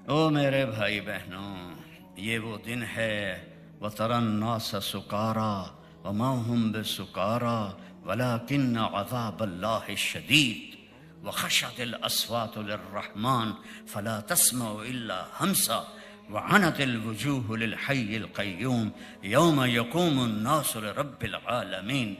او میرے بھائی بہنوں، یہ وہ دن ہے وَتَرَى النَّاسَ سُكَارَىٰ وَمَا هُم بِسُكَارَىٰ وَلَٰكِنَّ عَذَابَ اللَّهِ الشَّدِيدُ وَخَشَعَتِ الْأَصْوَاتُ لِلرَّحْمَٰنِ فَلَا تَسْمَعُ إِلَّا هَمْسًا وَعَنَتِ الْوُجُوهُ لِلْحَيِّ الْقَيُّومِ يَوْمَ يَقُومُ النَّاسُ لِرَبِّ الْعَالَمِينَ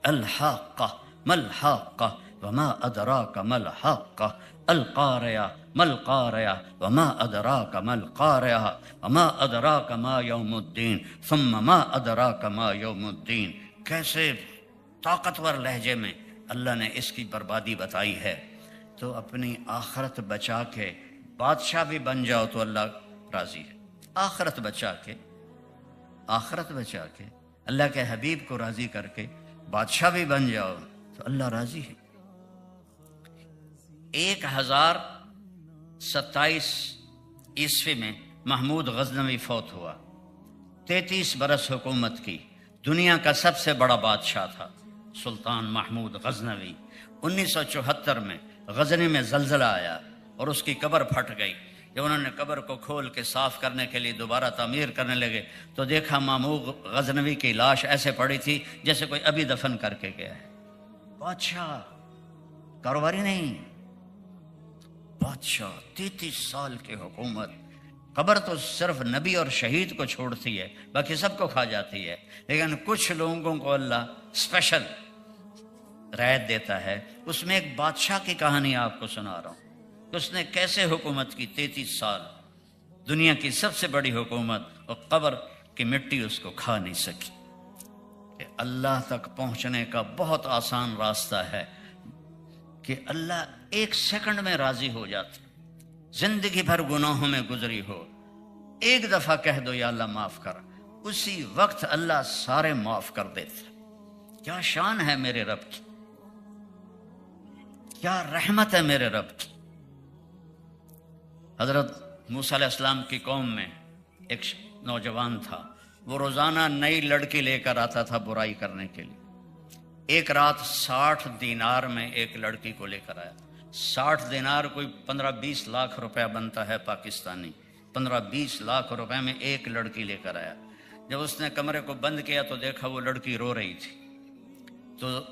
الحاقة ما الحاقة وما أدراك ما الحاقة القارعة ما القارعة وما أدراك ما القارعة وما أدراك ما يوم الدين ثم ما أدراك ما يوم الدين۔ کیسے طاقتور لہجے میں اللہ نے اس کی بربادی بتائی ہے۔ تو اپنی آخرت بچا کے بادشاہ بھی بن جاؤ تو اللہ راضی ہے۔ آخرت بچا کے اللہ کے حبیب کو راضی کر کے بادشاہ بھی بن جاؤ تو اللہ راضی ہے۔ 1027 عیسوی میں محمود غزنوی فوت ہوا۔ 33 برس حکومت کی، دنیا کا سب سے بڑا بادشاہ تھا سلطان محمود غزنوی۔ 1974 میں غزنی میں زلزلہ آیا اور اس کی قبر پھٹ گئی۔ جب انہوں نے قبر کو کھول کے صاف کرنے کے لیے دوبارہ تعمیر کرنے لگے تو دیکھا محمود غزنوی کی لاش ایسے پڑی تھی جیسے کوئی ابھی دفن کر کے گیا ہے۔ بادشاہ، کاروباری نہیں، بادشاہ، 33 سال کی حکومت۔ قبر تو صرف نبی اور شہید کو چھوڑتی ہے، باقی سب کو کھا جاتی ہے، لیکن کچھ لوگوں کو اللہ اسپیشل رعایت دیتا ہے۔ اس میں ایک بادشاہ کی کہانی آپ کو سنا رہا ہوں، اس نے کیسے حکومت کی 33 سال، دنیا کی سب سے بڑی حکومت، اور قبر کی مٹی اس کو کھا نہیں سکی۔ کہ اللہ تک پہنچنے کا بہت آسان راستہ ہے کہ اللہ ایک سیکنڈ میں راضی ہو جاتا۔ زندگی بھر گناہوں میں گزری ہو، ایک دفعہ کہہ دو یا اللہ معاف کر، اسی وقت اللہ سارے معاف کر دیتا۔ کیا شان ہے میرے رب کی، کیا رحمت ہے میرے رب کی۔ حضرت موسیٰ علیہ السلام کی قوم میں ایک نوجوان تھا، وہ روزانہ نئی لڑکی لے کر آتا تھا برائی کرنے کے لیے۔ ایک رات 60 دینار میں ایک لڑکی کو لے کر آیا۔ 60 دینار کوئی 15-20 لاکھ روپے بنتا ہے پاکستانی۔ 15-20 لاکھ روپے میں ایک لڑکی لے کر آیا۔ جب اس نے کمرے کو بند کیا تو دیکھا وہ لڑکی رو رہی تھی۔ تو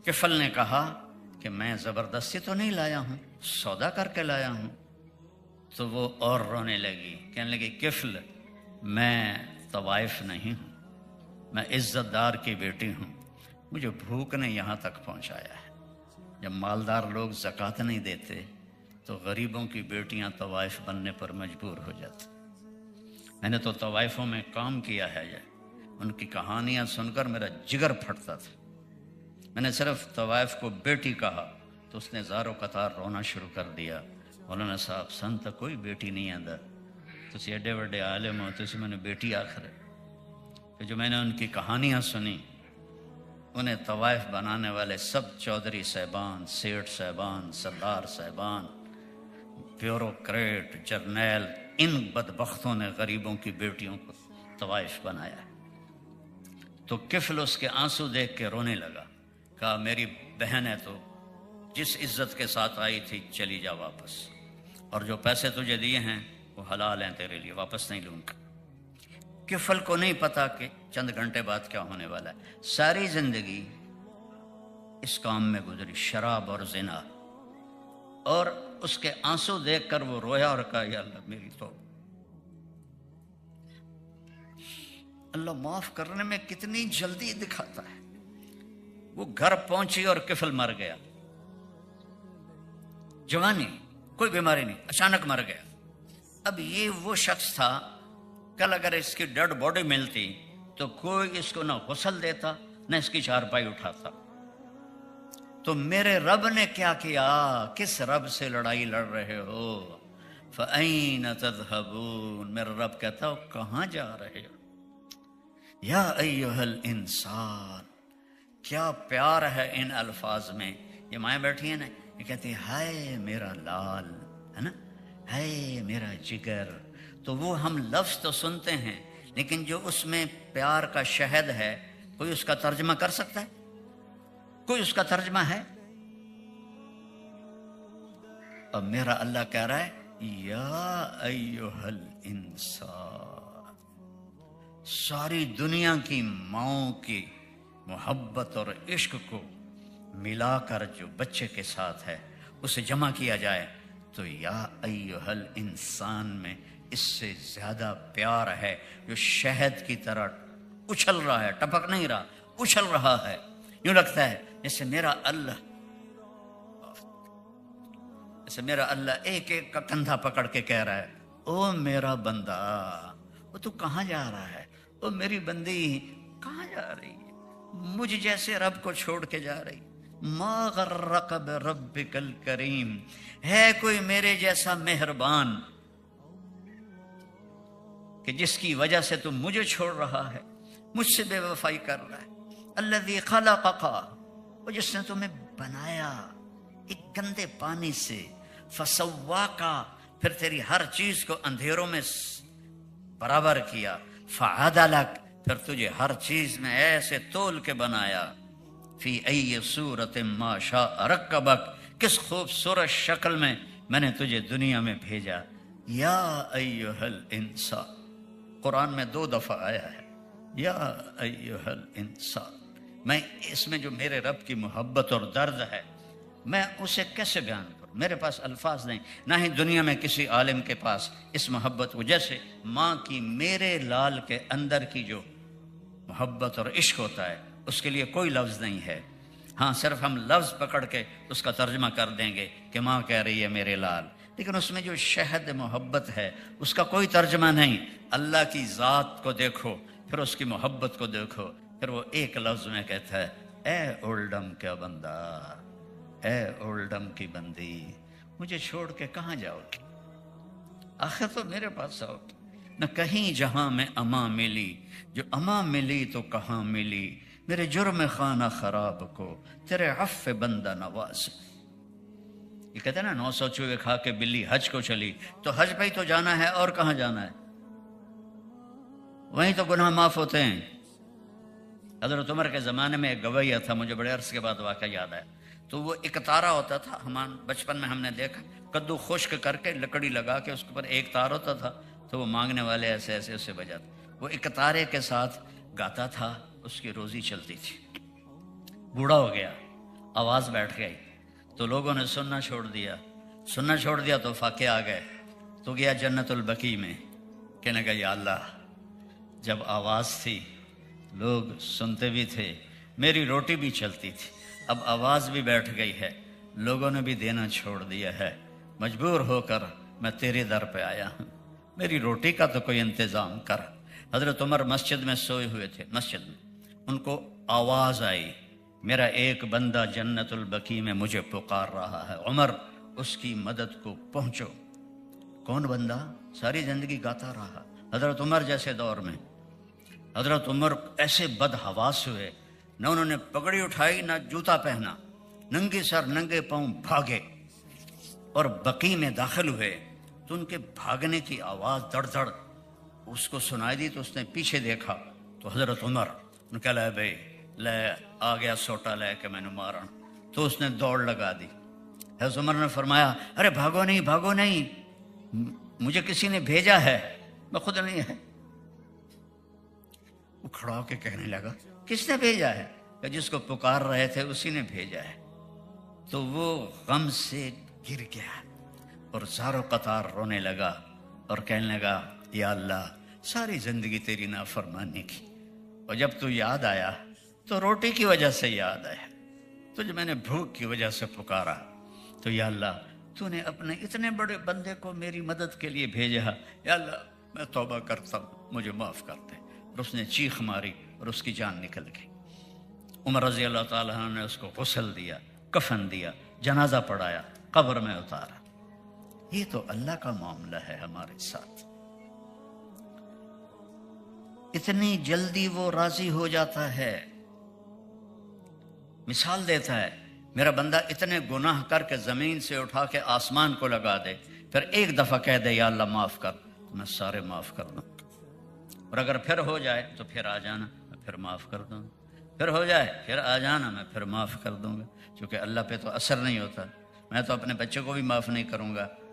کفل نے کہا کہ میں زبردستی تو نہیں لایا ہوں، سودا کر کے لایا ہوں۔ تو وہ اور رونے لگی، کہنے لگی کفل، میں طوائف نہیں ہوں، میں عزت دار کی بیٹی ہوں، مجھے بھوک نے یہاں تک پہنچایا ہے۔ جب مالدار لوگ زکوٰۃ نہیں دیتے تو غریبوں کی بیٹیاں طوائف بننے پر مجبور ہو جاتی۔ میں نے تو طوائفوں میں کام کیا ہے، ان کی کہانیاں سن کر میرا جگر پھٹتا تھا۔ میں نے صرف طوائف کو بیٹی کہا تو اس نے زاروں قطار رونا شروع کر دیا۔ مولانا صاحب سن تو کوئی بیٹی نہیں آندا، تسی ایڈے وڈے عالم ہو، تسی میں نے بیٹی آخر ہے۔ پھر جو میں نے ان کی کہانیاں سنی، انہیں طوائف بنانے والے سب چودھری صاحبان، سیٹھ صاحبان، سردار صاحبان، بیوروکریٹ، جرنیل، ان بدبختوں نے غریبوں کی بیٹیوں کو طوائف بنایا۔ تو کفل اس کے آنسو دیکھ کے رونے لگا، کہا میری بہن ہے تو جس عزت کے ساتھ آئی تھی چلی جا واپس، اور جو پیسے تجھے دیے ہیں وہ حلال ہیں تیرے لیے، واپس نہیں لوں گا۔ کفل کو نہیں پتا کہ چند گھنٹے بعد کیا ہونے والا ہے۔ ساری زندگی اس کام میں گزری، شراب اور زنا، اور اس کے آنسو دیکھ کر وہ رویا اور کہا یا اللہ میری توبہ۔ اللہ معاف کرنے میں کتنی جلدی دکھاتا ہے۔ وہ گھر پہنچی اور کفل مر گیا، جوانی، کوئی بیماری نہیں، اچانک مر گیا۔ اب یہ وہ شخص تھا، کل اگر اس کی ڈیڈ باڈی ملتی تو کوئی اس کو نہ غسل دیتا نہ اس کی چارپائی اٹھاتا۔ تو میرے رب نے کیا کیا؟ کس رب سے لڑائی لڑ رہے ہو؟ فَأَيْنَ تَذْهَبُونَ، میرا رب کہتا ہو کہاں جا رہے ہو؟ یا ایھا الانسان، کیا پیار ہے ان الفاظ میں۔ یہ مائیں بیٹھی ہیں نا، یہ کہتی ہے ہائے میرا لال، ہے نا، ہائے میرا جگر۔ تو وہ ہم لفظ تو سنتے ہیں، لیکن جو اس میں پیار کا شہد ہے، کوئی اس کا ترجمہ کر سکتا ہے؟ کوئی اس کا ترجمہ ہے؟ اور میرا اللہ کہہ رہا ہے یا ایھا الانسان، ساری دنیا کی ماؤں کی محبت اور عشق کو ملا کر جو بچے کے ساتھ ہے اسے جمع کیا جائے تو یا ایھا الانسان میں اس سے زیادہ پیار ہے جو شہد کی طرح اچھل رہا ہے، ٹپک نہیں رہا، اچھل رہا ہے. یوں لگتا ہے جیسے میرا اللہ ایک ایک کا کندھا پکڑ کے کہہ رہا ہے او میرا بندہ، وہ تو کہاں جا رہا ہے، او میری بندی کہاں جا رہی ہے، مجھ جیسے رب کو چھوڑ کے جا رہی. ما غرک بربک الکریم، ہے کوئی میرے جیسا مہربان کہ جس کی وجہ سے تم مجھے چھوڑ رہا ہے، مجھ سے بے وفائی کر رہا ہے. الذی خلقک، وہ جس نے تمہیں بنایا ایک گندے پانی سے، فسواک، پھر تیری ہر چیز کو اندھیروں میں برابر کیا، فعدلک، پھر تجھے ہر چیز میں ایسے تول کے بنایا، فی ای صورت ما شاء رکبک، کس خوبصورت شکل میں نے تجھے دنیا میں بھیجا. یا ایھا الانسان قرآن میں 2 دفعہ آیا ہے یا ایھا الانسان. میں اس میں جو میرے رب کی محبت اور درد ہے میں اسے کیسے بیان کروں، میرے پاس الفاظ نہیں، نہ ہی دنیا میں کسی عالم کے پاس اس محبت کو، جیسے ماں کی میرے لال کے اندر کی جو محبت اور عشق ہوتا ہے اس کے لیے کوئی لفظ نہیں ہے. ہاں صرف ہم لفظ پکڑ کے اس کا ترجمہ کر دیں گے کہ ماں کہہ رہی ہے میرے لال، لیکن اس میں جو شہد محبت ہے اس کا کوئی ترجمہ نہیں. اللہ کی ذات کو دیکھو، پھر اس کی محبت کو دیکھو، پھر وہ ایک لفظ میں کہتا ہے اے اولڈم کا بندہ، اے اولڈم کی بندی، مجھے چھوڑ کے کہاں جاؤ گی، آخر تو میرے پاس آؤ گی. نہ کہیں جہاں میں اماں ملی، جو اماں ملی تو کہاں ملی، میرے جرم خانہ خراب کو تیرے عفو بندہ نواز. یہ کہتے ہیں نا 900 چوہے کھا کے بلی حج کو چلی، تو حج پہ ہی تو جانا ہے، اور کہاں جانا ہے، وہیں تو گناہ معاف ہوتے ہیں. حضرت عمر کے زمانے میں ایک گویہ تھا، مجھے بڑے عرصے کے بعد واقعہ یاد ہے. تو وہ ایک تارا ہوتا تھا، ہم بچپن میں ہم نے دیکھا، کدو خشک کر کے لکڑی لگا کے اس کے اوپر ایک تار ہوتا تھا، تو وہ مانگنے والے ایسے ایسے اسے بجاتے. وہ ایک تارے کے ساتھ گاتا تھا، اس کی روزی چلتی تھی. بوڑھا ہو گیا، آواز بیٹھ گئی، تو لوگوں نے سننا چھوڑ دیا تو فاقے آ گئے. تو گیا جنت البقیع میں، کہنے لگا یا اللہ، جب آواز تھی لوگ سنتے بھی تھے، میری روٹی بھی چلتی تھی، اب آواز بھی بیٹھ گئی ہے، لوگوں نے بھی دینا چھوڑ دیا ہے، مجبور ہو کر میں تیرے در پہ آیا ہوں، میری روٹی کا تو کوئی انتظام کر. حضرت عمر مسجد میں سوئے ہوئے تھے، مسجد میں ان کو آواز آئی میرا ایک بندہ جنت البقیع میں مجھے پکار رہا ہے، عمر اس کی مدد کو پہنچو. کون بندہ؟ ساری زندگی گاتا رہا. حضرت عمر جیسے دور میں حضرت عمر ایسے بد حواس ہوئے، نہ انہوں نے پگڑی اٹھائی نہ جوتا پہنا، ننگے سر ننگے پاؤں بھاگے اور بقیع میں داخل ہوئے. تو ان کے بھاگنے کی آواز دڑ دڑ اس کو سنائی دی، تو اس نے پیچھے دیکھا تو حضرت عمر نے کہا لے بھائی لے آ گیا سوٹا لے کے میں نے مارا. تو اس نے دوڑ لگا دی. حضرت عمر نے فرمایا ارے بھاگو نہیں، مجھے کسی نے بھیجا ہے، میں خود نہیں ہے. وہ کھڑا ہو کے کہنے لگا کس نے بھیجا ہے؟ کہ جس کو پکار رہے تھے اسی نے بھیجا ہے. تو وہ غم سے گر گیا اور زارو قطار رونے لگا اور کہنے لگا یا اللہ، ساری زندگی تیری نافرمانی کی، اور جب تو یاد آیا تو روٹی کی وجہ سے یاد آیا، تجھے میں نے بھوک کی وجہ سے پکارا، تو یا اللہ تو نے اپنے اتنے بڑے بندے کو میری مدد کے لیے بھیجا، یا اللہ میں توبہ کرتا ہوں، مجھے معاف کر دے. اور اس نے چیخ ماری اور اس کی جان نکل گئی. عمر رضی اللہ تعالیٰ عنہ نے اس کو غسل دیا، کفن دیا، جنازہ پڑھایا، قبر میں اتارا. یہ تو اللہ کا معاملہ ہے ہمارے ساتھ. اتنی جلدی وہ راضی ہو جاتا ہے. مثال دیتا ہے میرا بندہ اتنے گناہ کر کے زمین سے اٹھا کے آسمان کو لگا دے، پھر ایک دفعہ کہہ دے یا اللہ معاف کر، تو میں سارے معاف کر دوں. اور اگر پھر ہو جائے تو پھر آ جانا، میں پھر معاف کر دوں گا. پھر ہو جائے پھر آ جانا، میں پھر معاف کر دوں گا. کیونکہ اللہ پہ تو اثر نہیں ہوتا. میں تو اپنے بچے کو بھی معاف نہیں کروں گا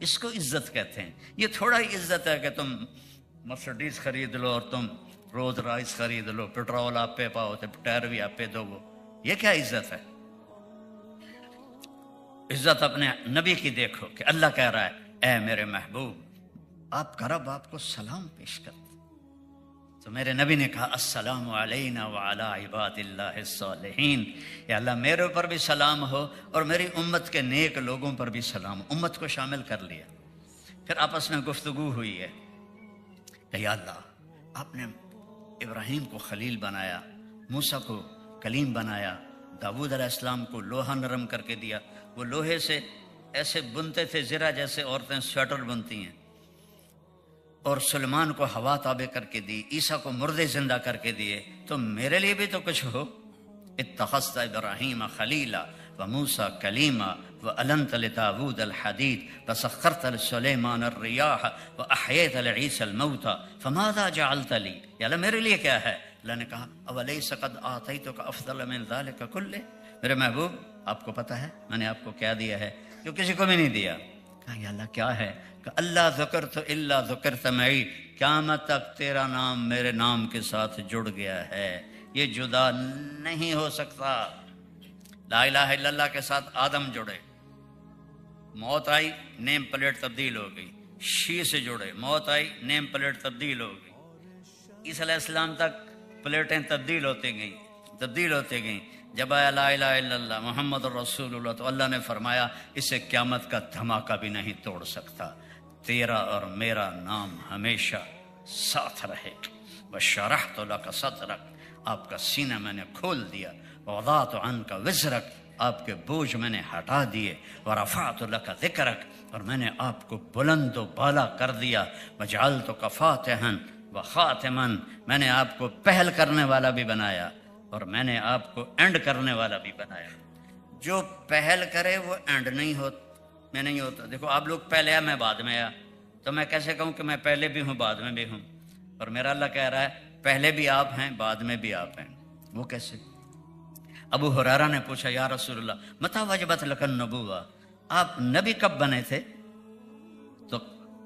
اس کو عزت کہتے ہیں. یہ تھوڑا ہی عزت ہے کہ تم مرسڈیز خرید لو اور تم روز رائس خرید لو، پیٹرول آپ پہ پاؤ تو ٹائر بھی آپ پہ دو. یہ کیا عزت ہے؟ عزت اپنے نبی کی دیکھو کہ اللہ کہہ رہا ہے اے میرے محبوب آپ کا رب آپ کو سلام پیش کرتے. تو میرے نبی نے کہا السلام علینا وعلی عباد اللہ الصالحین، یا اللہ میرے اوپر بھی سلام ہو اور میری امت کے نیک لوگوں پر بھی سلام. امت کو شامل کر لیا. پھر آپس میں گفتگو ہوئی ہے کہ یا اللہ آپ نے ابراہیم کو خلیل بنایا، موسیٰ کو کلیم بنایا، داؤد علیہ السلام کو لوہا نرم کر کے دیا. وہ لوہے سے ایسے بنتے تھے زرہ جیسے عورتیں سویٹر بنتی ہیں، اور سلیمان کو ہوا تابع کر کے دی، عیسیٰ کو مردے زندہ کر کے دیے. تو میرے لیے بھی تو کچھ ہو. اتخذت ابراہیم خلیلا وموسیٰ کلیما وألنت لداود الحدید وسخرت لسلیمان الریاح وأحییت لعیسی الموتى فماذا جعلت لی، یا اللہ میرے لیے کیا ہے؟ اللہ نے کہا اولیس قد آتیتک افضل من ذلک کلہ، میرے محبوب آپ کو پتہ ہے میں نے آپ کو کیا دیا ہے جو کسی کو بھی نہیں دیا. کہا یا اللہ کیا ہے؟ کہ اللہ ذکرت الا ذکرت معی، قیامت تک تیرا نام میرے نام کے ساتھ جڑ گیا ہے، یہ جدا نہیں ہو سکتا. لا الہ الا اللہ کے ساتھ آدم جڑے، موت آئی نیم پلیٹ تبدیل ہو گئی. شی سے جڑے، موت آئی نیم پلیٹ تبدیل ہو گئی. عیسیٰ علیہ السلام تک پلیٹیں تبدیل ہوتی گئیں. جب آیا لا الہ الا اللہ محمد رسول اللہ تو اللہ نے فرمایا اسے قیامت کا دھماکہ بھی نہیں توڑ سکتا، تیرا اور میرا نام ہمیشہ ساتھ رہے. وشرحت لک صدرک، آپ کا سینہ میں نے کھول دیا. ووضعت عنک وزرک، آپ کے بوجھ میں نے ہٹا دیے. ورفعت لک ذکرک، اور میں نے آپ کو بلند و بالا کر دیا. وجعلتک فاتحا وخاتما، میں نے آپ کو پہل کرنے والا بھی بنایا اور میں نے آپ کو اینڈ کرنے والا بھی بنایا. جو پہل کرے وہ اینڈ نہیں ہوتا. دیکھو آپ لوگ پہلے آیا میں بعد میں آیا، تو میں کیسے کہوں کہ میں پہلے بھی ہوں بعد میں بھی ہوں؟ اور میرا اللہ کہہ رہا ہے پہلے بھی آپ ہیں بعد میں بھی آپ ہیں. وہ کیسے؟ ابو ہریرہ نے پوچھا یا رسول اللہ متی وجبت لک النبوہ، آپ نبی کب بنے تھے؟ تو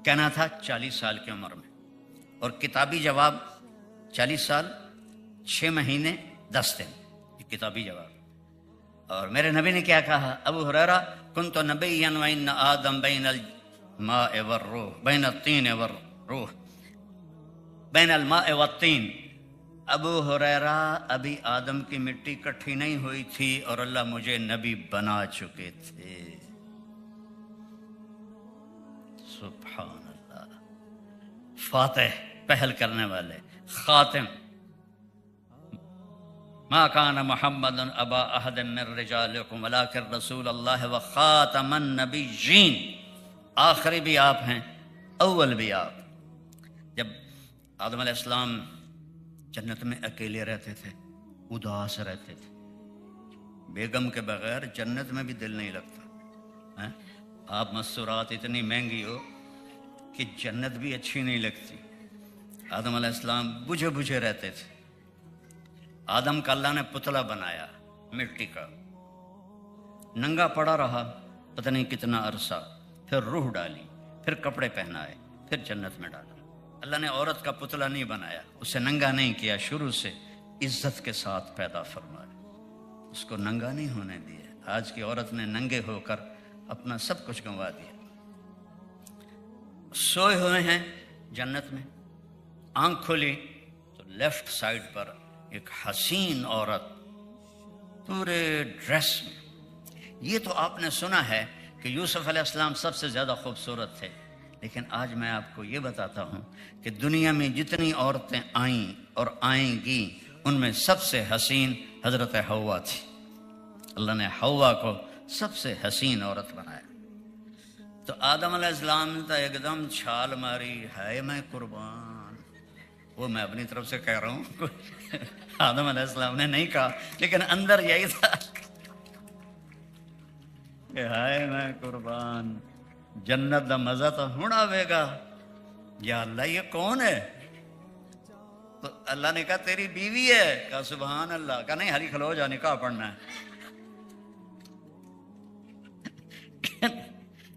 کہنا تھا 40 سال کی عمر میں، اور کتابی جواب 40 سال 6 مہینے 10 دن، یہ کتابی جواب. اور میرے نبی نے کیا کہا؟ ابو ہریرہ کنت نبیا وان آدم بین الماء والروح، بین الطین والروح، بین الماء والطین. ابو ہریرہ ابھی آدم کی مٹی کٹھی نہیں ہوئی تھی اور اللہ مجھے نبی بنا چکے تھے. سبحان اللہ. فاتح پہل کرنے والے، خاتم. ما کان محمد ابا احد من رجالکم ولکن رسول اللہ وخاتم النبیین، آخری بھی آپ ہیں اول بھی آپ. جب آدم علیہ السلام جنت میں اکیلے رہتے تھے، اداس رہتے تھے، بیگم کے بغیر جنت میں بھی دل نہیں لگتا. آپ مستورات اتنی مہنگی ہو کہ جنت بھی اچھی نہیں لگتی. آدم علیہ السلام بجھے بجھے رہتے تھے. آدم کا اللہ نے پتلا بنایا مٹی کا، ننگا پڑا رہا پتہ نہیں کتنا عرصہ، پھر روح ڈالی، پھر کپڑے پہنائے، پھر جنت میں ڈالا. اللہ نے عورت کا پتلا نہیں بنایا، اسے ننگا نہیں کیا، شروع سے عزت کے ساتھ پیدا فرمایا، اس کو ننگا نہیں ہونے دیا. آج کی عورت نے ننگے ہو کر اپنا سب کچھ گنوا دیا. سوئے ہوئے ہیں جنت میں، آنکھ کھلی تو لیفٹ سائڈ پر ایک حسین عورت پورے ڈریس میں. یہ تو آپ نے سنا ہے کہ یوسف علیہ السلام سب سے زیادہ خوبصورت تھے، لیکن آج میں آپ کو یہ بتاتا ہوں کہ دنیا میں جتنی عورتیں آئیں اور آئیں گی ان میں سب سے حسین حضرت حوا تھی. اللہ نے حوا کو سب سے حسین عورت بنایا. تو آدم علیہ السلام نے تو ایک دم چھال ماری، ہے میں قربان. وہ میں اپنی طرف سے کہہ رہا ہوں، آدم علیہ السلام نے نہیں کہا، لیکن اندر یہی تھا کہ ہائے میں قربان، جنت دا مزہ تو ہوں آئے گا. یا اللہ یہ کون ہے؟ تو اللہ نے کہا تیری بیوی ہے. کہا سبحان اللہ. کہا نہیں ہری کھلو جا، نکاح پڑھنا ہے.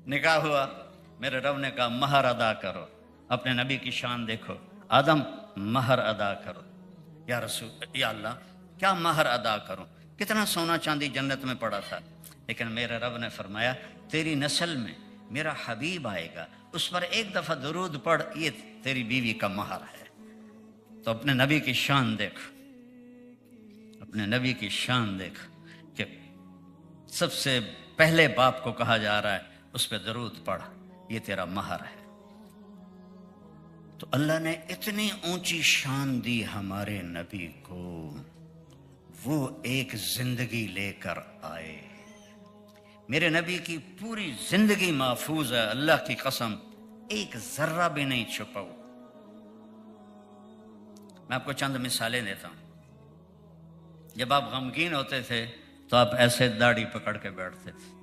نکاح ہوا، میرے رب نے کہا مہر ادا کرو، اپنے نبی کی شان دیکھو، آدم مہر ادا کرو۔ یا رسول، یا اللہ کیا مہر ادا کروں؟ کتنا سونا چاندی جنت میں پڑا تھا، لیکن میرے رب نے فرمایا تیری نسل میں میرا حبیب آئے گا، اس پر ایک دفعہ درود پڑھ، یہ تیری بیوی کا مہر ہے۔ تو اپنے نبی کی شان دیکھ، اپنے نبی کی شان دیکھ کہ سب سے پہلے باپ کو کہا جا رہا ہے اس پہ درود پڑھ، یہ تیرا مہر ہے۔ تو اللہ نے اتنی اونچی شان دی ہمارے نبی کو، وہ ایک زندگی لے کر آئے۔ میرے نبی کی پوری زندگی محفوظ ہے، اللہ کی قسم ایک ذرہ بھی نہیں چھپا ہوا۔ میں آپ کو چند مثالیں دیتا ہوں۔ جب آپ غمگین ہوتے تھے تو آپ ایسے داڑھی پکڑ کے بیٹھتے تھے۔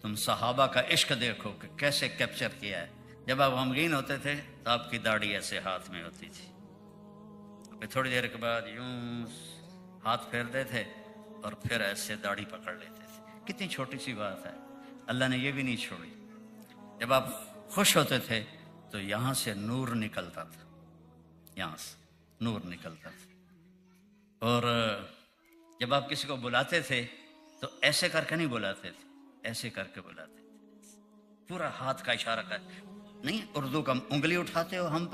تم صحابہ کا عشق دیکھو کہ کیسے کیپچر کیا ہے۔ جب آپ غمگین ہوتے تھے تو آپ کی داڑھی ایسے ہاتھ میں ہوتی تھی، پھر تھوڑی دیر کے بعد یوں ہاتھ پھیرتے تھے اور پھر ایسے داڑھی پکڑ لیتے تھے۔ کتنی چھوٹی سی بات ہے، اللہ نے یہ بھی نہیں چھوڑی۔ جب آپ خوش ہوتے تھے تو یہاں سے نور نکلتا تھا، یہاں سے نور نکلتا تھا۔ اور جب آپ کسی کو بلاتے تھے تو ایسے کر کے نہیں بلاتے تھے، ایسے کر کے بلاتے تھے، پورا ہاتھ کا اشارہ کر، نہیں اردو کا انگلی اٹھاتے ہو، ہم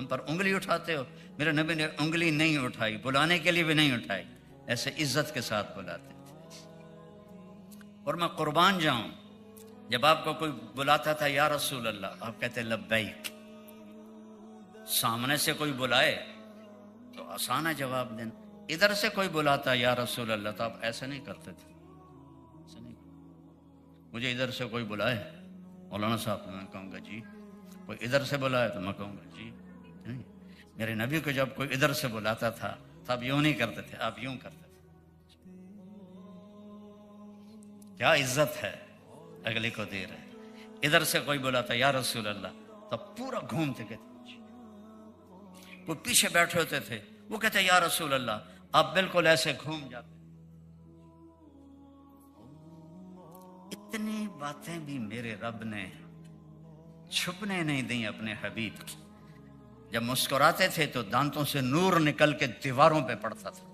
پر انگلی اٹھاتے ہو، میرے نبی نے انگلی نہیں اٹھائی، بلانے کے لیے بھی نہیں اٹھائی، ایسے عزت کے ساتھ بلاتے تھے۔ اور میں قربان جاؤں، جب آپ کو کوئی بلاتا تھا یا رسول اللہ، آپ کہتے لبیک۔ سامنے سے کوئی بلائے تو آسان ہے جواب دینا، ادھر سے کوئی بلاتا یا رسول اللہ تو آپ ایسے نہیں کرتے تھے، ایسے نہیں۔ مجھے ادھر سے کوئی بلائے مولانا صاحب، میں کہوں گا جی، کوئی ادھر سے بلائے تو میں کہوں گا جی نہیں۔ میرے نبی کو جب کوئی ادھر سے بلاتا تھا تو آپ یوں نہیں کرتے تھے، آپ یوں کرتے تھے۔ کیا عزت ہے، اگلے کو دے رہے۔ ادھر سے کوئی بلاتا یا رسول اللہ تو پورا گھومتے کہتے جی۔ وہ پیچھے بیٹھے ہوتے تھے، وہ کہتے یا رسول اللہ، آپ بالکل ایسے گھوم جاتے۔ اتنی باتیں بھی میرے رب نے چھپنے نہیں دیں اپنے حبیب کی۔ جب مسکراتے تھے تو دانتوں سے نور نکل کے دیواروں پہ پڑتا تھا،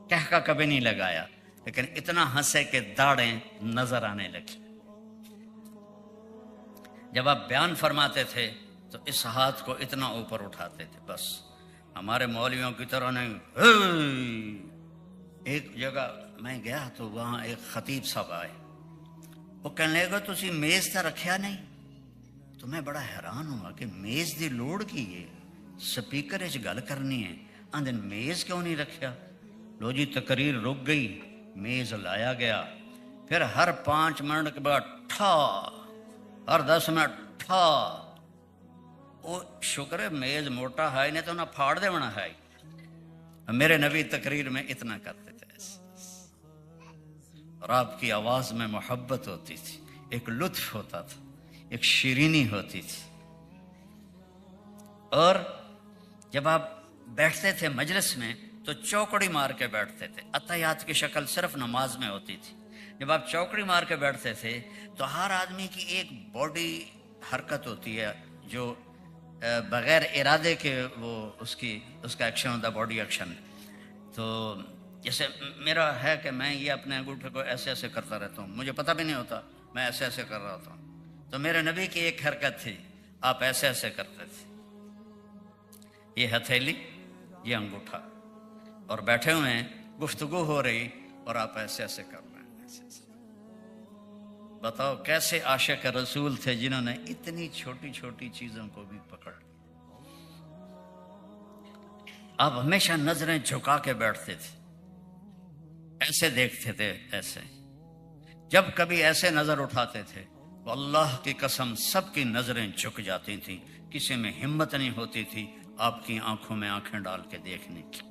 کہہ کا کبھی نہیں لگایا، لیکن اتنا ہنسے کہ داڑیں نظر آنے لگی۔ جب آپ بیان فرماتے تھے تو اس ہاتھ کو اتنا اوپر اٹھاتے تھے، بس ہمارے مولویوں کی طرح نہیں۔ ایک جگہ میں گیا تو وہاں ایک خطیب صاحب آئے، وہ کہنے لگا تسی میز تے رکھیا نہیں؟ تو میں بڑا حیران ہوا کہ میز دی لوڑ کی ہے، سپیکر اچ گل کرنی ہے، آندن میز کیوں نہیں رکھیا؟ لو جی تقریر رک گئی، میز لایا گیا، پھر ہر 5 منٹ کے بعد ٹھا، ہر 10 منٹ ٹھا۔ وہ شکر ہے میز موٹا ہے نہیں تو انہیں پھاڑ دے ہونا ہے۔ میرے نبی تقریر میں اتنا کرتے تھے اور آپ کی آواز میں محبت ہوتی تھی، ایک لطف ہوتا تھا، ایک شیرینی ہوتی تھی۔ اور جب آپ بیٹھتے تھے مجلس میں تو چوکڑی مار کے بیٹھتے تھے، اتحیات کی شکل صرف نماز میں ہوتی تھی۔ جب آپ چوکڑی مار کے بیٹھتے تھے تو ہر آدمی کی ایک باڈی حرکت ہوتی ہے جو بغیر ارادے کے وہ اس کا ایکشن ہوتا ہے، باڈی ایکشن۔ تو جیسے میرا ہے کہ میں یہ اپنے انگوٹھے کو ایسے ایسے کرتا رہتا ہوں، مجھے پتہ بھی نہیں ہوتا میں ایسے ایسے کر رہا ہوتا ہوں۔ تو میرے نبی کی ایک حرکت تھی، آپ ایسے ایسے کرتے تھے، یہ ہتھیلی یہ انگوٹھا، اور بیٹھے ہوئے ہیں گفتگو ہو رہی اور آپ ایسے ایسے کر رہے ہیں، ایسے ایسے۔ بتاؤ کیسے عاشق رسول تھے جنہوں نے اتنی چھوٹی چھوٹی چیزوں کو بھی پکڑ لیا۔ آپ ہمیشہ نظریں جھکا کے بیٹھتے تھے، ایسے دیکھتے تھے ایسے۔ جب کبھی ایسے نظر اٹھاتے تھے تو اللہ کی قسم سب کی نظریں جھک جاتی تھیں، کسی میں ہمت نہیں ہوتی تھی آپ کی آنکھوں میں آنکھیں ڈال کے دیکھنے کی،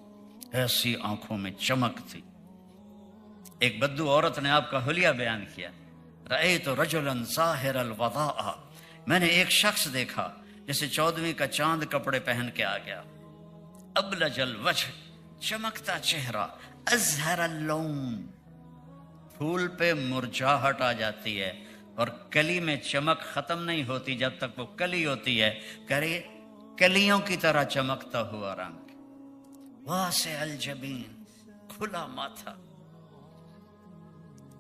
ایسی آنکھوں میں چمک تھی۔ ایک بدو عورت نے آپ کا حلیہ بیان کیا، رأیت رجلا ظاہر الوضاء، میں نے ایک شخص دیکھا جیسے 14ویں کا چاند کپڑے پہن کے آ گیا، ابلج الوجہ، چمکتا چہرہ، ازہر اللون، پھول پہ مرجھاہٹ آ جاتی ہے اور کلی میں چمک ختم نہیں ہوتی جب تک وہ کلی ہوتی ہے. کرے کلیوں کی طرح چمکتا ہوا رنگ، واسع الجبین، کھلا ماتھا،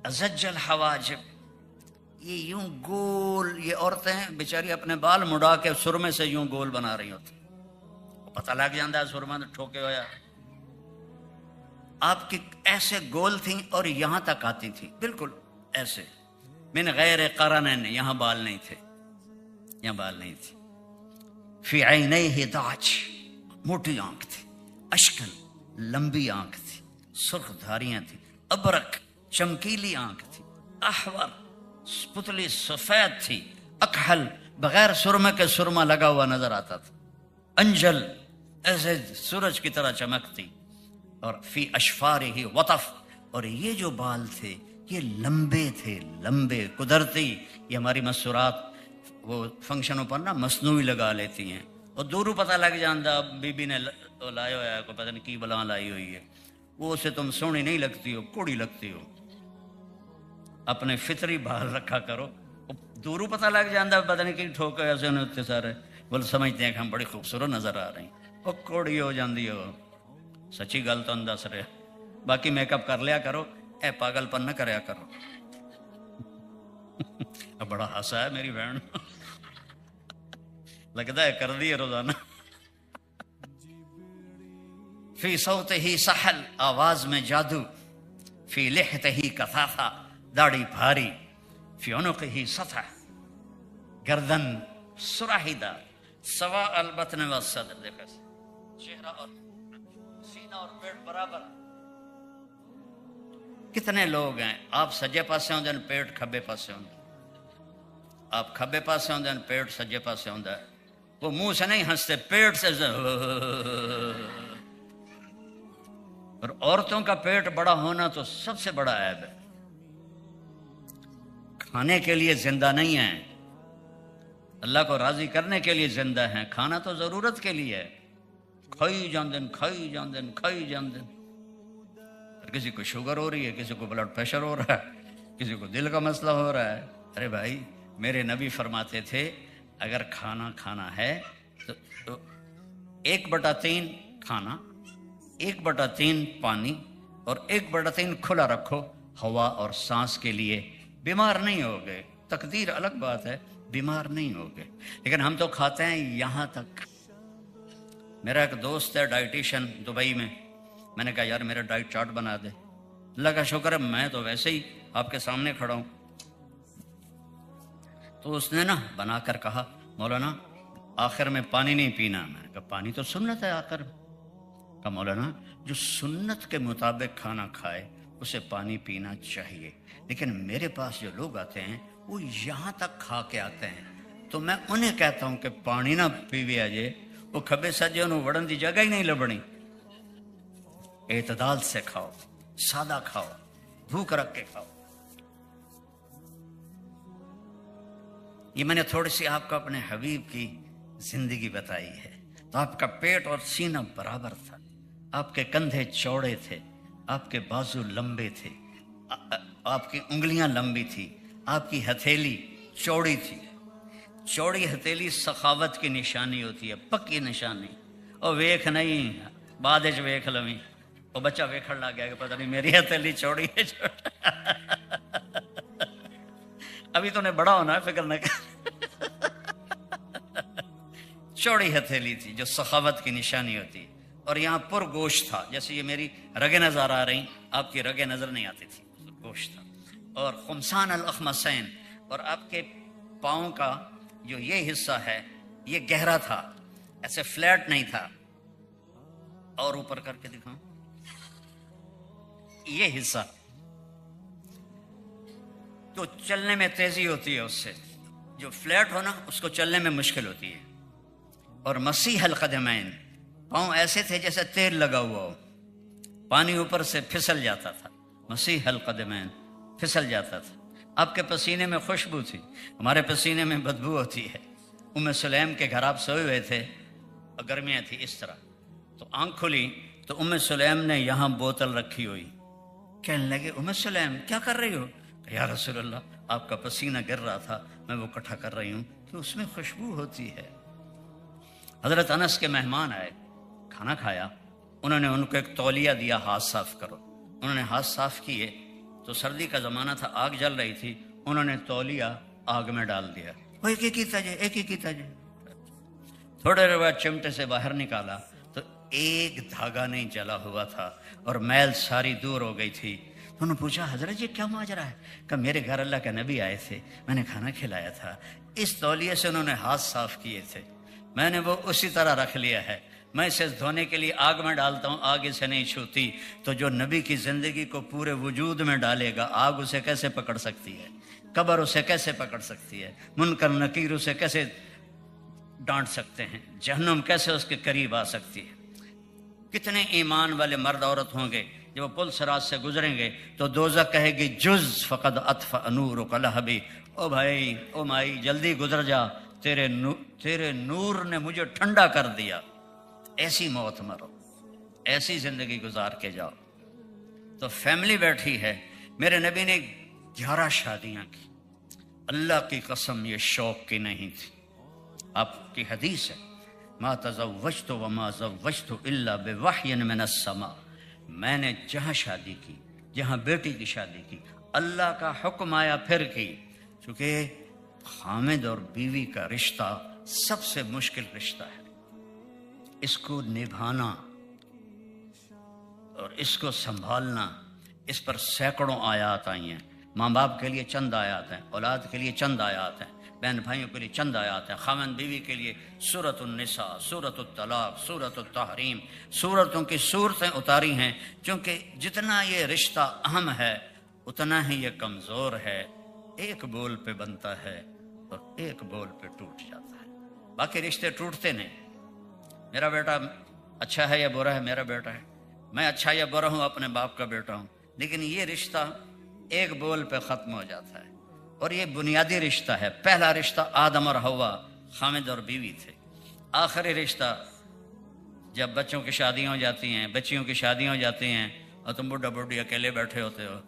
ازج الحواجب، یہ یوں گول. یہ عورتیں بیچاری اپنے بال مڑا کے سرمے سے یوں گول بنا رہی ہوتی، پتہ لگ جاتا ہے سرما ٹھوکے ہویا. آپ کی ایسے گول تھیں اور یہاں تک آتی تھی بالکل ایسے، من غیر قرن، یہاں بال نہیں تھے، یہاں بال نہیں تھے. فی عینیہ داج، موٹی آنکھ تھی، اشکن، لمبی آنکھ تھی، سرخ دھاریاں تھی، ابرک، چمکیلی آنکھ تھی، احور، پتلی سفید تھی، اکحل، بغیر سرمے کے سرما لگا ہوا نظر آتا تھا، انجل، ایسے سورج کی طرح چمکتی. اور فی اشفارہ وطف، اور یہ جو بال تھے یہ لمبے تھے، لمبے قدرتی. یہ ہماری مستورات وہ فنکشنوں پر نا مصنوعی لگا لیتی ہیں، اور دورو پتہ لگ جاتا بی بی نے لایا ہوا ہے، کوئی پتہ نہیں کی بلا لائی ہوئی ہے، وہ اسے تم سونی نہیں لگتی ہو، کوڑی لگتی ہو. اپنے فطری بال رکھا کرو، دورو پتہ لگ جاتا پتہ نہیں کی ٹھوکے ایسے ہوتے سارے، بول سمجھتے ہیں کہ ہم بڑی خوبصورت نظر آ رہے ہیں، وہ کوڑی ہو جاندی ہو. سچی گل تو دس رہے. باقی میک اپ کر لیا کرو، اے پاگل پن نہ کریا کرو. بڑا ہنسا ہے میری بہن، لگتا ہے کر دی ہے روزانہ. فی صوت ہی سحل، آواز میں جادو، فی لحت ہی کثافہ، داڑھی بھاری، فی عنق ہی سطح، گردن سراہی دار، سوا البطن والصدر. دیکھا چہرہ اور سینہ اور پیٹ برابر. کتنے لوگ ہیں آپ سجے پاسے ہوندے پیٹ کھبے پاسے ہوندے، آپ کھبے پاسے ہوندے پیٹ سجے پاسے ہوندا ہے. وہ منہ سے نہیں ہنستے، پیٹ سے. اور عورتوں کا پیٹ بڑا ہونا تو سب سے بڑا عیب ہے. کھانے کے لیے زندہ نہیں ہیں، اللہ کو راضی کرنے کے لیے زندہ ہیں. کھانا تو ضرورت کے لیے ہے، کھائی جاندن کھائی جاندن کھائی جاندن. کسی کو شوگر ہو رہی ہے، کسی کو بلڈ پریشر ہو رہا ہے، کسی کو دل کا مسئلہ ہو رہا ہے. ارے بھائی میرے نبی فرماتے تھے اگر کھانا کھانا ہے تو 1/3 کھانا، 1/3 پانی اور 1/3 کھلا رکھو ہوا اور سانس کے لیے. بیمار نہیں ہو گئے، تقدیر الگ بات ہے، بیمار نہیں ہو گئے. لیکن ہم تو کھاتے ہیں یہاں تک. میرا ایک دوست ہے ڈائٹیشین دبئی میں نے کہا یار میرا ڈائٹ چارٹ بنا دے. اللہ کا شکر ہے میں تو ویسے ہی آپ کے سامنے کھڑا ہوں. تو اس نے نا بنا کر کہا مولانا آخر میں پانی نہیں پینا. میں نے کہا پانی تو سنت ہے آخر میں. کہا مولانا جو سنت کے مطابق کھانا کھائے اسے پانی پینا چاہیے، لیکن میرے پاس جو لوگ آتے ہیں وہ یہاں تک کھا کے آتے ہیں تو میں انہیں کہتا ہوں کہ پانی نہ پیوے اجے، وہ کھبے سجے انہوں وڑن دی جگہ ہی نہیں لبنی. اعتدال سے کھاؤ، سادہ کھاؤ، بھوک رکھ کے کھاؤ. یہ میں نے تھوڑی سی آپ کو اپنے حبیب کی زندگی بتائی ہے. تو آپ کا پیٹ اور سینہ برابر تھا، آپ کے کندھے چوڑے تھے، آپ کے بازو لمبے تھے، آپ کی انگلیاں لمبی تھی، آپ کی ہتھیلی چوڑی تھی. چوڑی ہتھیلی سخاوت کی نشانی ہوتی ہے، پکی نشانی. اور ویکھ نہیں بعد وچ ویکھ لویں، وہ بچہ ویکھن لگ گیا کہ پتہ نہیں میری ہتھیلی چوڑی ہے ابھی تو نے بڑا ہونا ہے، فکر نہ کر. چوڑی ہتھیلی تھی جو سخاوت کی نشانی ہوتی. اور یہاں پر گوشت تھا، جیسے یہ میری رگیں نظر آ رہی، آپ کی رگیں نظر نہیں آتی تھی، گوشت تھا. اور خمسان الاخمسین، اور آپ کے پاؤں کا جو یہ حصہ ہے یہ گہرا تھا، ایسے فلیٹ نہیں تھا. اور اوپر کر کے دکھاؤں، یہ حصہ تو چلنے میں تیزی ہوتی ہے اس سے، جو فلیٹ ہونا اس کو چلنے میں مشکل ہوتی ہے. اور مسیح القدمین، پاؤں ایسے تھے جیسے تیل لگا ہوا ہو، پانی اوپر سے پھسل جاتا تھا. مسیح القدمین، پھسل جاتا تھا. آپ کے پسینے میں خوشبو تھی، ہمارے پسینے میں بدبو ہوتی ہے. سلیم کے گھر آپ سوئے ہوئے تھے، گرمیاں تھی اس طرح، تو آنکھ کھلی تو سلیم نے یہاں بوتل رکھی ہوئی. کہنے لگے سلیم کیا کر رہی ہو؟ یا رسول اللہ آپ کا پسینہ گر رہا تھا، میں وہ اکٹھا کر رہی ہوں کہ اس میں خوشبو ہوتی ہے۔ حضرت انس کے مہمان آئے، کھانا کھایا، انہوں نے ان کو ایک تولیہ دیا، ہاتھ صاف کرو۔ انہوں نے ہاتھ صاف کیے تو سردی کا زمانہ تھا، آگ جل رہی تھی، انہوں نے تولیہ آگ میں ڈال دیا، وہ ایک ہی کیتا جائے، ایک ہی کیتا جائے۔ تھوڑے دیر بعد چمٹے سے باہر نکالا تو ایک دھاگا نہیں جلا ہوا تھا اور میل ساری دور ہو گئی تھی۔ انہوں نے پوچھا حضرت یہ کیا ماجرا ہے؟ کہ میرے گھر اللہ کے نبی آئے تھے، میں نے کھانا کھلایا تھا، اس تولیے سے انہوں نے ہاتھ صاف کیے تھے، میں نے وہ اسی طرح رکھ لیا ہے، میں اسے دھونے کے لیے آگ میں ڈالتا ہوں، آگ اسے نہیں چھوتی۔ تو جو نبی کی زندگی کو پورے وجود میں ڈالے گا، آگ اسے کیسے پکڑ سکتی ہے؟ قبر اسے کیسے پکڑ سکتی ہے؟ منکر نکیر اسے کیسے ڈانٹ سکتے ہیں؟ جہنم کیسے اس کے قریب آ سکتی ہے؟ کتنے ایمان والے مرد عورت ہوں گے جب وہ پل صراط سے گزریں گے تو دوزخ کہے گی جز فقد اطفأ نورک لہبی، او بھائی، او مائی، جلدی گزر جا، تیرے نور نے مجھے ٹھنڈا کر دیا۔ ایسی موت مرو، ایسی زندگی گزار کے جاؤ۔ تو فیملی بیٹھی ہے، میرے نبی نے 11 شادیاں کی، اللہ کی قسم یہ شوق کی نہیں تھی۔ آپ کی حدیث ہے ما تزوجت وما زوجت الا بوحی من السماء، میں نے جہاں شادی کی، جہاں بیٹی کی شادی کی، اللہ کا حکم آیا پھر کی، چونکہ خامد اور بیوی کا رشتہ سب سے مشکل رشتہ ہے، اس کو نبھانا اور اس کو سنبھالنا، اس پر سینکڑوں آیات آئی ہیں۔ ماں باپ کے لیے چند آیات ہیں، اولاد کے لیے چند آیات ہیں، بہن بھائیوں کے لیے چند آیات ہیں، خاوند بیوی کے لیے سورۃ النساء، سورۃ الطلاق، سورۃ التحریم، سورتوں کی صورتیں اتاری ہیں، چونکہ جتنا یہ رشتہ اہم ہے اتنا ہی یہ کمزور ہے، ایک بول پہ بنتا ہے اور ایک بول پہ ٹوٹ جاتا ہے۔ باقی رشتے ٹوٹتے نہیں۔ میرا بیٹا اچھا ہے یا برا ہے، میرا بیٹا ہے، میں اچھا یا برا ہوں، اپنے باپ کا بیٹا ہوں، لیکن یہ رشتہ ایک بول پہ ختم ہو جاتا ہے، اور یہ بنیادی رشتہ ہے۔ پہلا رشتہ آدم اور حوا، خامد اور بیوی تھے۔ آخری رشتہ جب بچوں کی شادیاں ہو جاتی ہیں، بچیوں کی شادیاں ہو جاتی ہیں اور تم بڈھا بڈھی اکیلے بیٹھے ہوتے ہو۔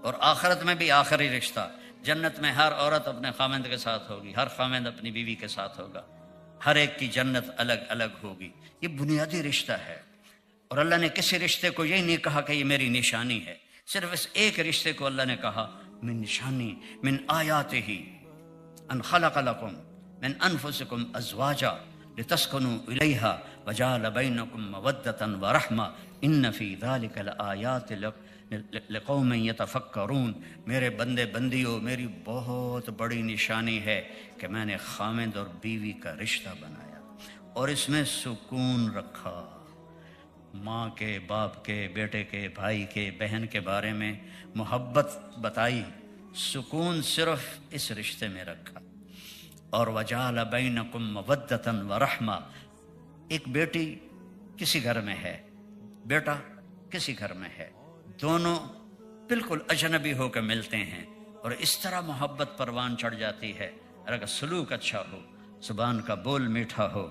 اور آخرت میں بھی آخری رشتہ، جنت میں ہر عورت اپنے خامند کے ساتھ ہوگی، ہر خامند اپنی بیوی کے ساتھ ہوگا، ہر ایک کی جنت الگ الگ ہوگی۔ یہ بنیادی رشتہ ہے، اور اللہ نے کسی رشتے کو یہی نہیں کہا کہ یہ میری نشانی ہے، صرف اس ایک رشتے کو اللہ نے کہا من نشانی من آیاتہ ان خلق لکم من انفسکم ازواجا لتسکنوا الیہا وجعل بینکم مودۃ ورحمہ ان فی ذلک لآیات لقوم یتفکرون۔ میرے بندے بندیوں، میری بہت بڑی نشانی ہے کہ میں نے خامد اور بیوی کا رشتہ بنایا اور اس میں سکون رکھا، ماں کے، باپ کے، بیٹے کے، بھائی کے، بہن کے بارے میں محبت بتائی، سکون صرف اس رشتے میں رکھا۔ اور وجعل بینکم مودۃ ورحمہ، ایک بیٹی کسی گھر میں ہے، بیٹا کسی گھر میں ہے، دونوں بالکل اجنبی ہو کے ملتے ہیں اور اس طرح محبت پروان چڑھ جاتی ہے۔ اگر سلوک اچھا ہو، زبان کا بول میٹھا ہو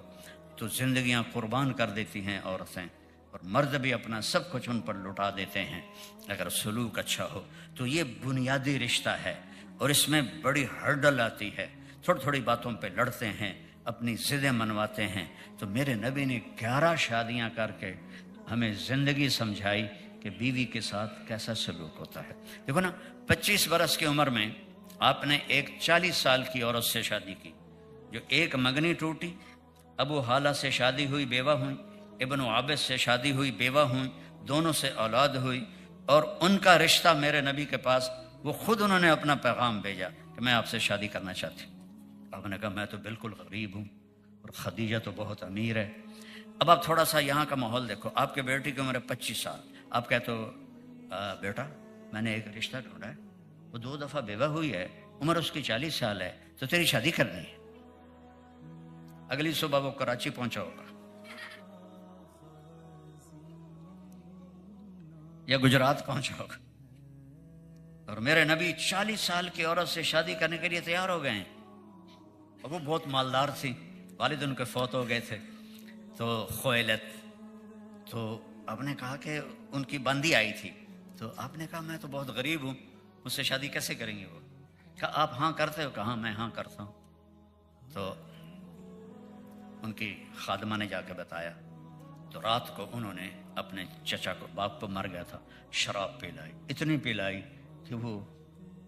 تو زندگیاں قربان کر دیتی ہیں عورتیں، اور مرد بھی اپنا سب کچھ ان پر لٹا دیتے ہیں اگر سلوک اچھا ہو۔ تو یہ بنیادی رشتہ ہے، اور اس میں بڑی ہرڈل آتی ہے، تھوڑی تھوڑی باتوں پہ لڑتے ہیں، اپنی ضدیں منواتے ہیں۔ تو میرے نبی نے 11 شادیاں کر کے ہمیں زندگی سمجھائی کہ بیوی کے ساتھ کیسا سلوک ہوتا ہے۔ دیکھو نا، 25 برس کی عمر میں آپ نے ایک 40 سال کی عورت سے شادی کی، جو ایک منگنی ٹوٹی، ابو حالہ سے شادی ہوئی، بیوہ ہوئی، ابن عابس سے شادی ہوئی، بیوہ ہوئی، دونوں سے اولاد ہوئی، اور ان کا رشتہ میرے نبی کے پاس، وہ خود انہوں نے اپنا پیغام بھیجا کہ میں آپ سے شادی کرنا چاہتی ہوں۔ آپ نے کہا میں تو بالکل غریب ہوں اور خدیجہ تو بہت امیر ہے۔ اب آپ تھوڑا سا یہاں کا ماحول دیکھو، آپ کے بیٹی کی عمر ہے 25 سال، آپ کہتے ہو بیٹا میں نے ایک رشتہ ڈھونڈا ہے، وہ 2 دفعہ بیوہ ہوئی ہے، عمر اس کی 40 سال ہے، تو تیری شادی کرنی ہے۔ اگلی صبح وہ کراچی پہنچا ہوگا یا گجرات پہنچا ہوگا، اور میرے نبی 40 سال کی عورت سے شادی کرنے کے لیے تیار ہو گئے ہیں، اور وہ بہت مالدار تھی، والد ان کے فوت ہو گئے تھے، تو خویلت، تو آپ نے کہا کہ ان کی بندی آئی تھی، تو آپ نے کہا میں تو بہت غریب ہوں، مجھ سے شادی کیسے کریں گے؟ وہ کہا آپ ہاں کرتے ہو؟ کہا میں ہاں کرتا ہوں۔ تو ان کی خادمہ نے جا کے بتایا، تو رات کو انہوں نے اپنے چچا کو، باپ تو مر گیا تھا، شراب پلائی، اتنی پلائی کہ وہ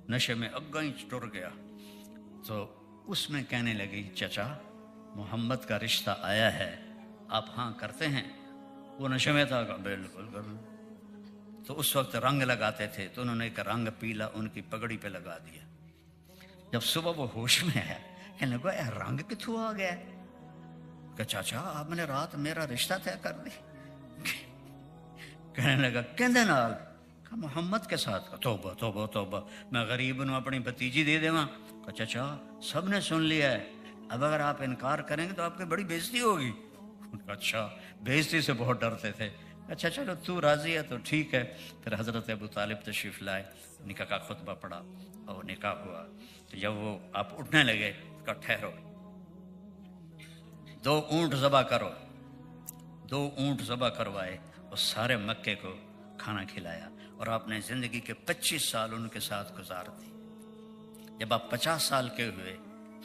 نشے میں اگیں ٹر گیا۔ تو اس میں کہنے لگی چچا محمد کا رشتہ آیا ہے، آپ ہاں کرتے ہیں؟ وہ نشے میں تھا، بالکل کر لوں۔ تو اس وقت رنگ لگاتے تھے، تو انہوں نے ایک رنگ پیلا ان کی پگڑی پہ لگا دیا۔ جب صبح وہ ہوش میں آیا، کہنے لگا اے رنگ کتوں آ گیا؟ کہ چاچا آپ نے رات میرا رشتہ طے کر دی۔ کہنے لگا کہندے نال؟ کہ محمد کے ساتھ۔ توبہ توبہ توبہ، میں غریب نو اپنی بھتیجی دے دیواں؟ کہ چچا سب نے سن لیا ہے، اب اگر آپ انکار کریں گے تو آپ کی بڑی بےزتی ہوگی۔ اچھا، بےزتی سے بہت ڈرتے تھے۔ اچھا چلو تو راضی ہے تو ٹھیک ہے۔ پھر حضرت ابو طالب تشریف لائے، نکاح کا خطبہ پڑھا اور نکاح ہوا۔ تو جب وہ آپ اٹھنے لگے، کہا ٹھہرو، 2 اونٹ ذبح کرو۔ 2 اونٹ ذبح کروائے اور سارے مکے کو کھانا کھلایا، اور آپ نے زندگی کے 25 سال ان کے ساتھ گزار دی۔ جب آپ 50 سال کے ہوئے،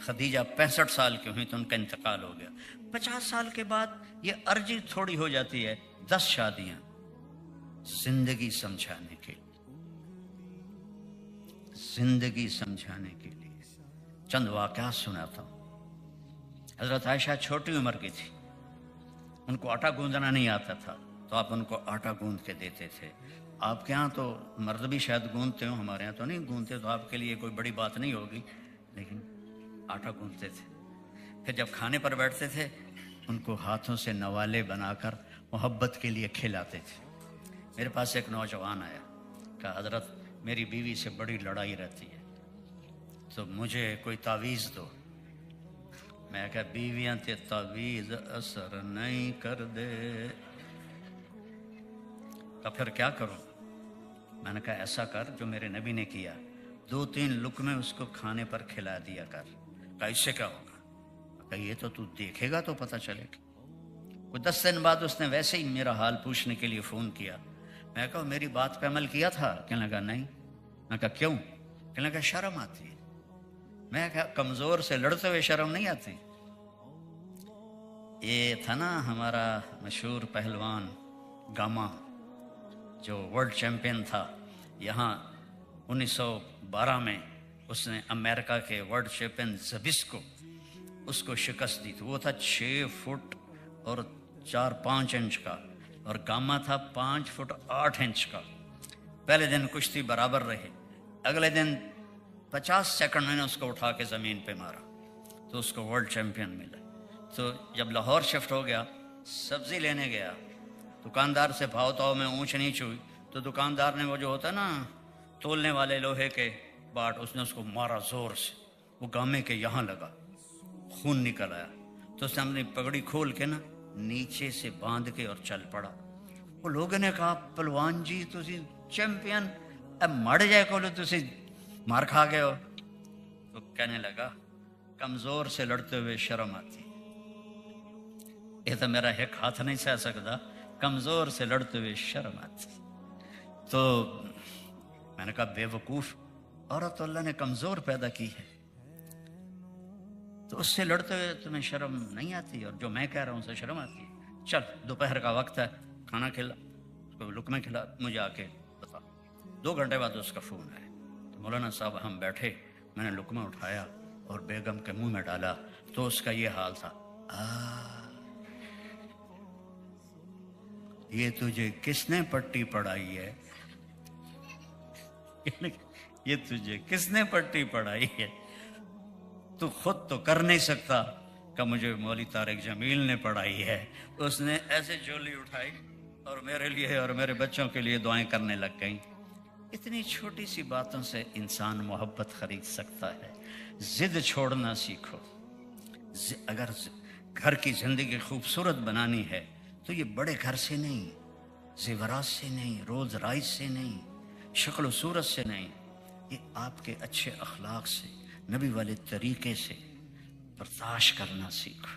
خدیجہ 65 سال کی ہوئی تو ان کا انتقال ہو گیا۔ 50 سال کے بعد یہ عرضی تھوڑی ہو جاتی ہے، 10 شادیاں زندگی سمجھانے کے لیے، زندگی سمجھانے کے لیے۔ چند واقعات سناتا ہوں۔ حضرت عائشہ چھوٹی عمر کی تھی، ان کو آٹا گوندنا نہیں آتا تھا، تو آپ ان کو آٹا گوندھ کے دیتے تھے۔ آپ کے ہاں تو مرد بھی شاید گوندتے ہوں، ہمارے ہاں تو نہیں گوندتے، تو آپ کے لیے کوئی بڑی بات نہیں ہوگی، لیکن آٹا گوندتے تھے۔ پھر جب کھانے پر بیٹھتے تھے، ان کو ہاتھوں سے نوالے بنا کر محبت کے لیے کھلاتے تھے۔ میرے پاس ایک نوجوان آیا، کہا حضرت میری بیوی سے بڑی لڑائی رہتی ہے، تو مجھے کوئی تعویذ دو۔ میں کہا بیویاں تے تعویذ اثر نہیں کر دے، تو پھر کیا کروں؟ میں نے کہا ایسا کر جو میرے نبی نے کیا، 2-3 لقمے اس کو کھانے پر کھلا دیا کر۔ کہا اس سے کیا ہوگا؟ کہا یہ تو دیکھے گا تو پتہ چلے گا۔ کوئی 10 دن بعد اس نے ویسے ہی میرا حال پوچھنے کے لیے فون کیا۔ میں کہا میری بات پہ عمل کیا تھا؟ کہنے لگا نہیں۔ میں کہا کیوں؟ کہنے لگا شرم آتی ہے۔ میں کہا کمزور سے لڑتے ہوئے شرم نہیں آتی؟ یہ تھا نا ہمارا مشہور پہلوان گاما، جو ورلڈ چیمپئن تھا یہاں 1912 میں، اس نے امریکہ کے ورلڈ چیمپئن زبس کو، اس کو شکست دی تھی۔ وہ تھا 6 فٹ اور 4-5 انچ کا، اور گاما تھا 5 فٹ 8 انچ کا۔ پہلے دن کشتی برابر رہے، اگلے دن 50 سیکنڈ میں نے اس کو اٹھا کے زمین پہ مارا تو اس کو ورلڈ چیمپئن ملا۔ تو جب لاہور شفٹ ہو گیا، سبزی لینے گیا، دکاندار سے بھاؤ تاؤ میں اونچ نیچ ہوئی، تو دکاندار نے وہ جو ہوتا ہے نا تولنے والے لوہے کے باٹ، اس نے اس کو مارا زور سے، وہ گامے کے یہاں لگا، خون نکل آیا۔ تو اس نے اپنی پگڑی کھول کے نا نیچے سے باندھ کے اور چل پڑا۔ وہ لوگوں نے کہا پلوان جی تسی چیمپئن، اب مڑ جائے کولو تسی مار کھا گئے ہو۔ تو کہنے لگا کمزور سے لڑتے ہوئے شرم آتی، یہ تو میرا ایک ہاتھ نہیں سہ سکتا، کمزور سے لڑتے ہوئے شرم آتی۔ تو میں نے کہا بے وقوف عورت اللہ نے کمزور پیدا کی ہے، تو اس سے لڑتے ہوئے تمہیں شرم نہیں آتی، اور جو میں کہہ رہا ہوں اسے شرم آتی ہے؟ چل دوپہر کا وقت ہے، کھانا کھلا، اس کو لقمے کھلا، مجھے آ کے بتا۔ 2 گھنٹے بعد اس کا فون آیا، تو مولانا صاحب ہم بیٹھے، میں نے لقمہ اٹھایا اور بیگم کے منہ میں ڈالا تو اس کا یہ حال تھا، یہ تجھے کس نے پٹی پڑھائی ہے؟ یہ تجھے کس نے پٹی پڑھائی ہے؟ تو خود تو کر نہیں سکتا۔ کہ مجھے مولوی طارق جمیل نے پڑھائی ہے۔ اس نے ایسے جولی اٹھائی اور میرے لیے اور میرے بچوں کے لیے دعائیں کرنے لگ گئیں۔ اتنی چھوٹی سی باتوں سے انسان محبت خرید سکتا ہے۔ ضد چھوڑنا سیکھو۔ اگر گھر کی زندگی خوبصورت بنانی ہے تو یہ بڑے گھر سے نہیں، زیورات سے نہیں، روز رائج سے نہیں، شکل و صورت سے نہیں، یہ آپ کے اچھے اخلاق سے، نبی والے طریقے سے برداشت کرنا سیکھو۔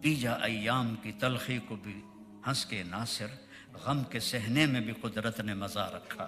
پی جا ایام کی تلخی کو بھی ہنس کے ناصر، غم کے سہنے میں بھی قدرت نے مزہ رکھا۔